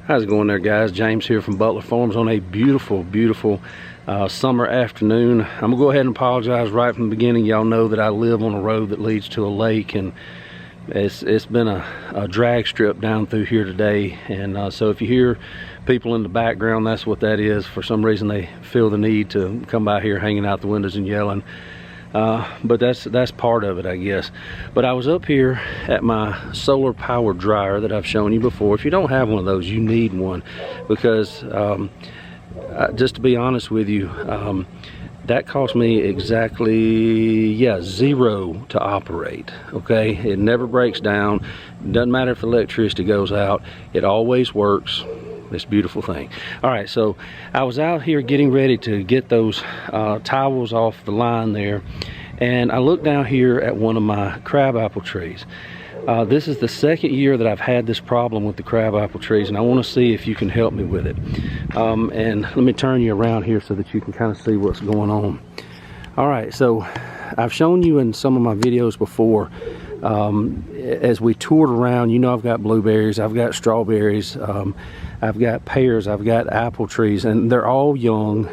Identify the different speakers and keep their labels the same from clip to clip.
Speaker 1: How's it going there, guys? James here from Butler Farms on a beautiful summer afternoon. I'm gonna go ahead and apologize right from the beginning. Y'all know that I live on a road that leads to a lake, and it's been a drag strip down through here today, and so if you hear people in the background, that's what that is. For some reason they feel the need to come by here hanging out the windows and yelling, but that's part of it, I guess. But I was up here at my solar powered dryer that I've shown you before. If you don't have one of those, you need one, because just to be honest with you, that cost me exactly $0 to operate. Okay, it never breaks down. Doesn't matter if electricity goes out, it always works. This beautiful thing. All right, so I was out here getting ready to get those towels off the line there, and I looked down here at one of my crabapple trees. This is the second year that I've had this problem with the crabapple trees, and I want to see if you can help me with it. And let me turn you around here so that you can kind of see what's going on. All right, so I've shown you in some of my videos before, as we toured around, you know, I've got blueberries, I've got strawberries, I've got pears, I've got apple trees, and they're all young.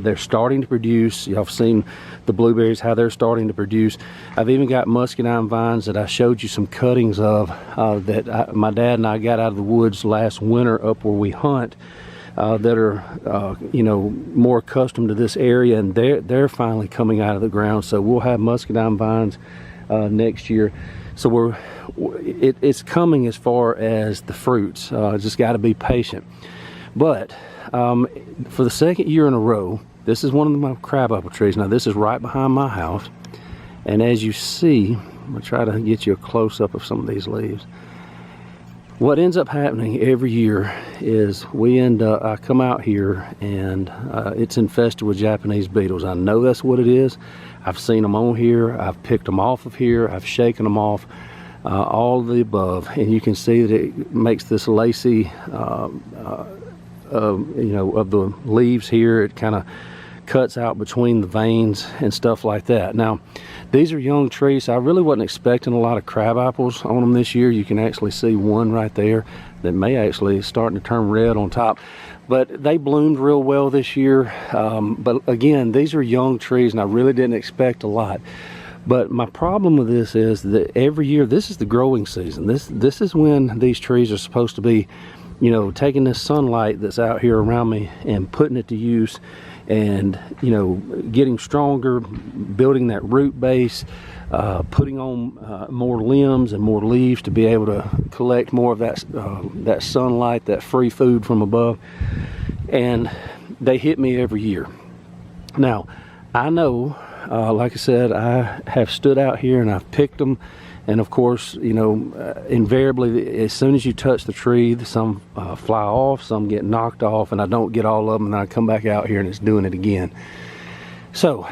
Speaker 1: They're starting to produce. Y'all have seen the blueberries, how they're starting to produce. I've even got muscadine vines that I showed you some cuttings of that my dad and I got out of the woods last winter up where we hunt, that are you know, more accustomed to this area, and they're finally coming out of the ground. So we'll have muscadine vines next year. So it's coming as far as the fruits. Just got to be patient. But for the second year in a row, this is one of my crabapple trees. Now this is right behind my house, and as you see, I'm gonna try to get you a close-up of some of these leaves. What ends up happening every year is I come out here and it's infested with Japanese beetles. I know that's what it is. I've seen them on here, I've picked them off of here, I've shaken them off, all of the above, and you can see that it makes this lacy, you know, of the leaves here. It kind of cuts out between the veins and stuff like that. Now, these are young trees, so I really wasn't expecting a lot of crab apples on them this year. You can actually see one right there that may actually starting to turn red on top. But they bloomed real well this year. But again, these are young trees, and I really didn't expect a lot. But my problem with this is that every year, this is the growing season. This is when these trees are supposed to be, you know, taking this sunlight that's out here around me and putting it to use, and, you know, getting stronger, building that root base, putting on more limbs and more leaves to be able to collect more of that sunlight, that free food from above. And they hit me every year. Now, I know, like I said, I have stood out here and I've picked them, and of course, you know, invariably, as soon as you touch the tree, some fly off, some get knocked off, and I don't get all of them, and I come back out here and it's doing it again. So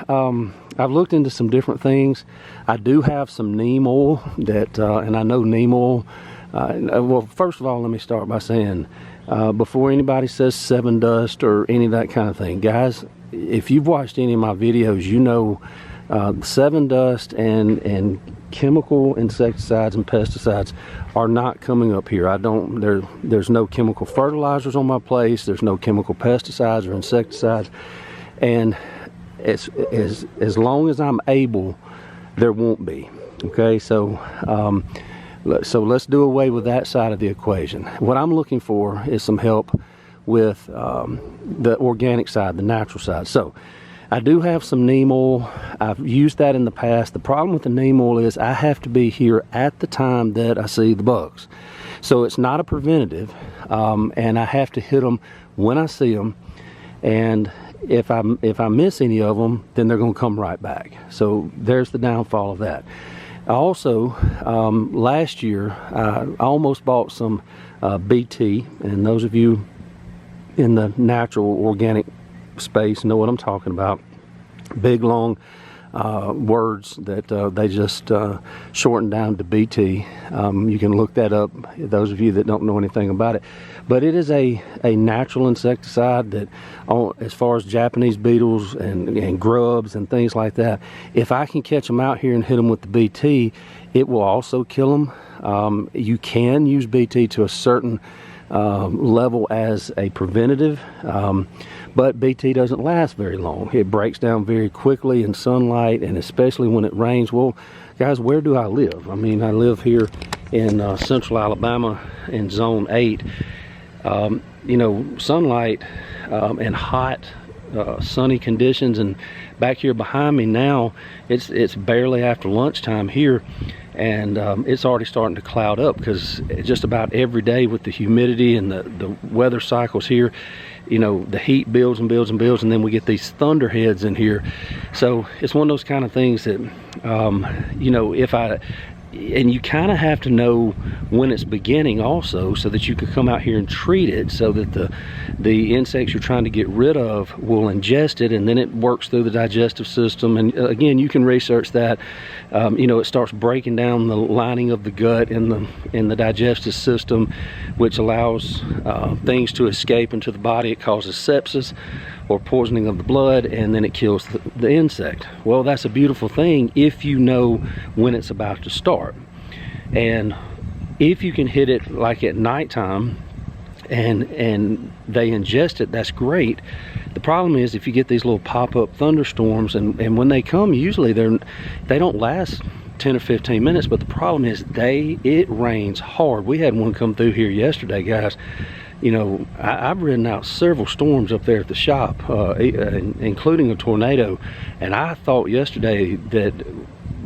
Speaker 1: I've looked into some different things. I do have some neem oil that, and I know neem oil, well, first of all, let me start by saying, before anybody says 7 Dust or any of that kind of thing, guys, if you've watched any of my videos, you know 7 Dust and chemical insecticides and pesticides are not coming up here. There's no chemical fertilizers on my place. There's no chemical pesticides or insecticides, and as long as I'm able, there won't be. Okay, so let's do away with that side of the equation. What I'm looking for is some help with the organic side, the natural side. So I do have some neem oil. I've used that in the past. The problem with the neem oil is I have to be here at the time that I see the bugs. So it's not a preventative, and I have to hit them when I see them. And if I miss any of them, then they're going to come right back. So there's the downfall of that. Also, last year, I almost bought some BT, and those of you in the natural organic space know what I'm talking about. Big long words that they just shorten down to BT. You can look that up, those of you that don't know anything about it. But it is a natural insecticide that, as far as Japanese beetles and grubs and things like that, if I can catch them out here and hit them with the BT, it will also kill them. You can use BT to a certain level as a preventative, but BT doesn't last very long. It breaks down very quickly in sunlight, and especially when it rains. Well, guys, where do I live? I mean, I live here in central Alabama in zone 8. You know, sunlight and hot sunny conditions, and back here behind me now, it's barely after lunchtime here, and it's already starting to cloud up, because just about every day with the humidity and the weather cycles here, you know, the heat builds and builds and builds, and then we get these thunderheads in here. So it's one of those kind of things that you know, and you kind of have to know when it's beginning also, so that you can come out here and treat it, so that the insects you're trying to get rid of will ingest it, and then it works through the digestive system. And again, you can research that. You know, it starts breaking down the lining of the gut in the digestive system, which allows things to escape into the body. It causes sepsis or poisoning of the blood, and then it kills the insect. Well, that's a beautiful thing if you know when it's about to start. And if you can hit it like at nighttime and they ingest it, that's great. The problem is if you get these little pop-up thunderstorms, and when they come, usually they don't last 10 or 15 minutes, but the problem is it rains hard. We had one come through here yesterday, guys. You know, I've ridden out several storms up there at the shop, including a tornado, and I thought yesterday that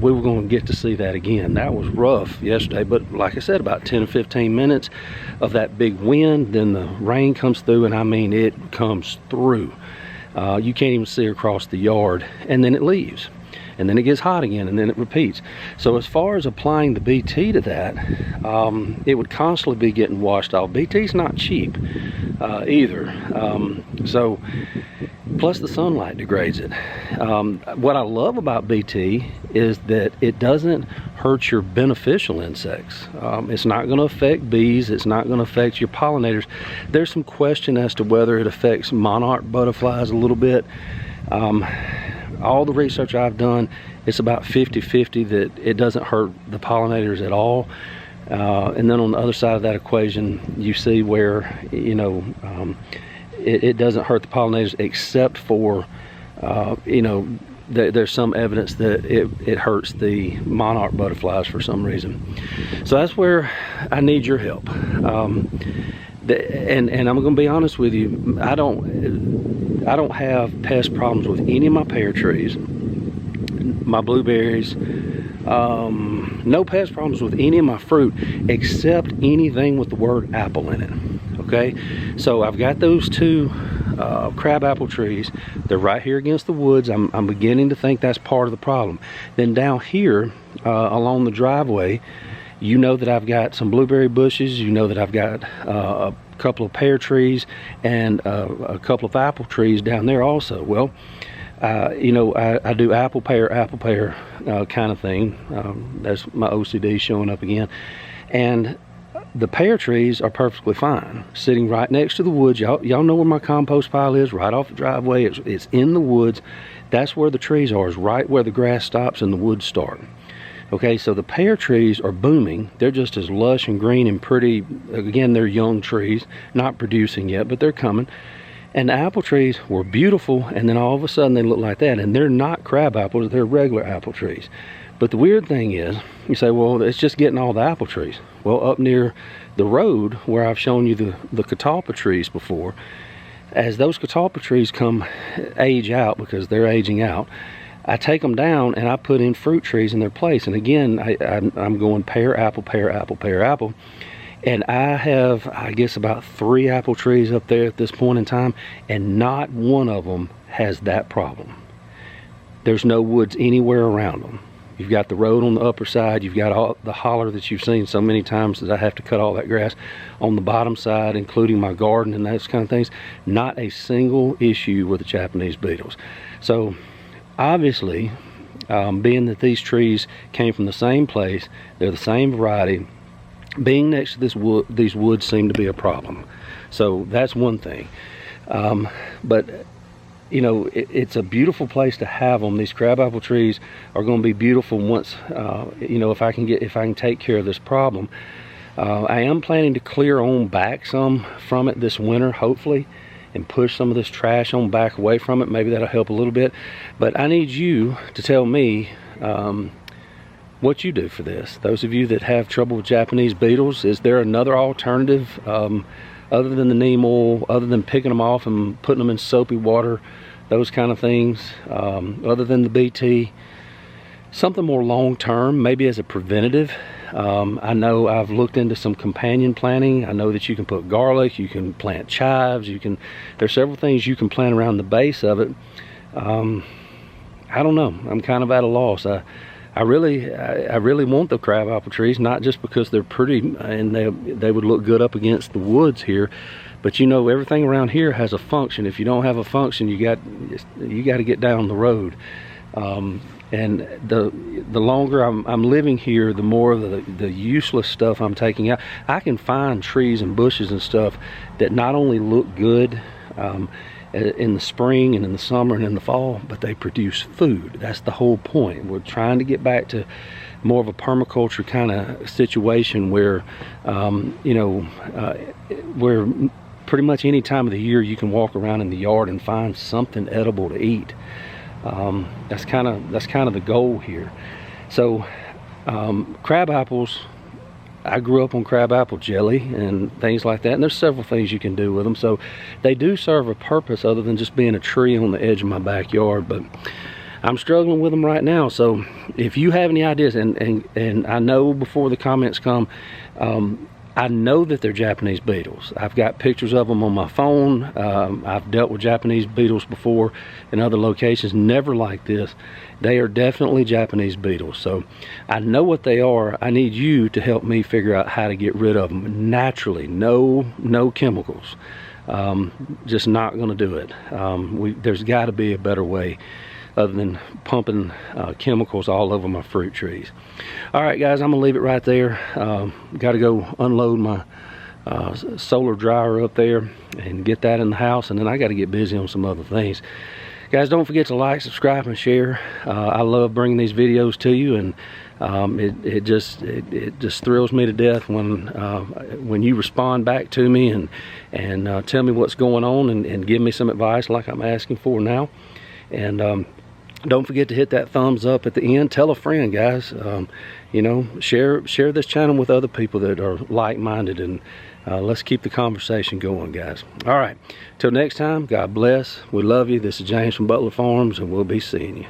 Speaker 1: we were going to get to see that again. That was rough yesterday, but like I said, about 10 or 15 minutes of that big wind, then the rain comes through, and I mean, it comes through. You can't even see across the yard, and then it leaves. And then it gets hot again, and then it repeats. So as far as applying the BT to that, it would constantly be getting washed off. BT's not cheap either. So plus the sunlight degrades it. What I love about BT is that it doesn't hurt your beneficial insects. It's not going to affect bees. It's not going to affect your pollinators. There's some question as to whether it affects monarch butterflies a little bit. All the research I've done, it's about 50-50 that it doesn't hurt the pollinators at all. And then on the other side of that equation, you see where, you know, it doesn't hurt the pollinators, except for, you know, there's some evidence that it hurts the monarch butterflies for some reason. So that's where I need your help. And I'm going to be honest with you, I don't have pest problems with any of my pear trees, my blueberries, no pest problems with any of my fruit, except anything with the word apple in it. Okay, so I've got those two crabapple trees. They're right here against the woods. I'm beginning to think that's part of the problem. Then down here along the driveway, you know that I've got some blueberry bushes. You know that I've got a couple of pear trees and a couple of apple trees down there also. Well, you know, I do apple pear kind of thing. That's my OCD showing up again. And the pear trees are perfectly fine, sitting right next to the woods. Y'all know where my compost pile is, right off the driveway. It's in the woods. That's where the trees are, is right where the grass stops and the woods start. Okay, so the pear trees are booming. They're just as lush and green and pretty. Again, they're young trees, not producing yet, but they're coming. And the apple trees were beautiful, and then all of a sudden they look like that. And they're not crab apples, they're regular apple trees. But the weird thing is, you say, well, it's just getting all the apple trees. Well, up near the road where I've shown you the catalpa trees before, as those catalpa trees age out, because they're aging out, I take them down and I put in fruit trees in their place. And again, I'm going pear, apple, pear, apple, pear, apple. And I have, I guess, about 3 apple trees up there at this point in time, and not one of them has that problem. There's no woods anywhere around them. You've got the road on the upper side. You've got all the holler that you've seen so many times that I have to cut all that grass on the bottom side, including my garden and those kind of things. Not a single issue with the Japanese beetles. So obviously, being that these trees came from the same place, they're the same variety, being next to these woods seem to be a problem. So that's one thing. But you know, it's a beautiful place to have them. These crabapple trees are going to be beautiful once, you know, if I can take care of this problem. I am planning to clear on back some from it this winter, hopefully, and push some of this trash on back away from it. Maybe that'll help a little bit. But I need you to tell me what you do for this. Those of you that have trouble with Japanese beetles, is there another alternative other than the neem oil, other than picking them off and putting them in soapy water, those kind of things, other than the BT? Something more long-term, maybe as a preventative. I know I've looked into some companion planting. I know that you can put garlic, you can plant chives, there's several things you can plant around the base of it. I don't know, I'm kind of at a loss. I really want the crabapple trees, not just because they're pretty and they would look good up against the woods here, but you know, everything around here has a function. If you don't have a function, you got to get down the road. And the longer I'm living here, the more of the useless stuff I'm taking out. I can find trees and bushes and stuff that not only look good in the spring and in the summer and in the fall, but they produce food. That's the whole point. We're trying to get back to more of a permaculture kind of situation where, you know, where pretty much any time of the year you can walk around in the yard and find something edible to eat. That's kind of the goal here. So crab apples, I grew up on crab apple jelly and things like that, and there's several things you can do with them. So they do serve a purpose other than just being a tree on the edge of my backyard, but I'm struggling with them right now. So if you have any ideas, and I know before the comments come, I know that they're Japanese beetles. I've got pictures of them on my phone. I've dealt with Japanese beetles before in other locations, never like this. They are definitely Japanese beetles. So I know what they are. I need you to help me figure out how to get rid of them naturally. No chemicals. Just not going to do it. There's got to be a better way other than pumping chemicals all over my fruit trees. All right, guys, I'm gonna leave it right there. Got to go unload my solar dryer up there and get that in the house, and then I got to get busy on some other things. Guys, don't forget to like, subscribe, and share. I love bringing these videos to you, and it just thrills me to death when you respond back to me and tell me what's going on and give me some advice like I'm asking for now. And don't forget to hit that thumbs up at the end. Tell a friend, guys. You know, share this channel with other people that are like-minded, and let's keep the conversation going, guys. All right, till next time, God bless. We love you. This is James from Butler Farms, and we'll be seeing you.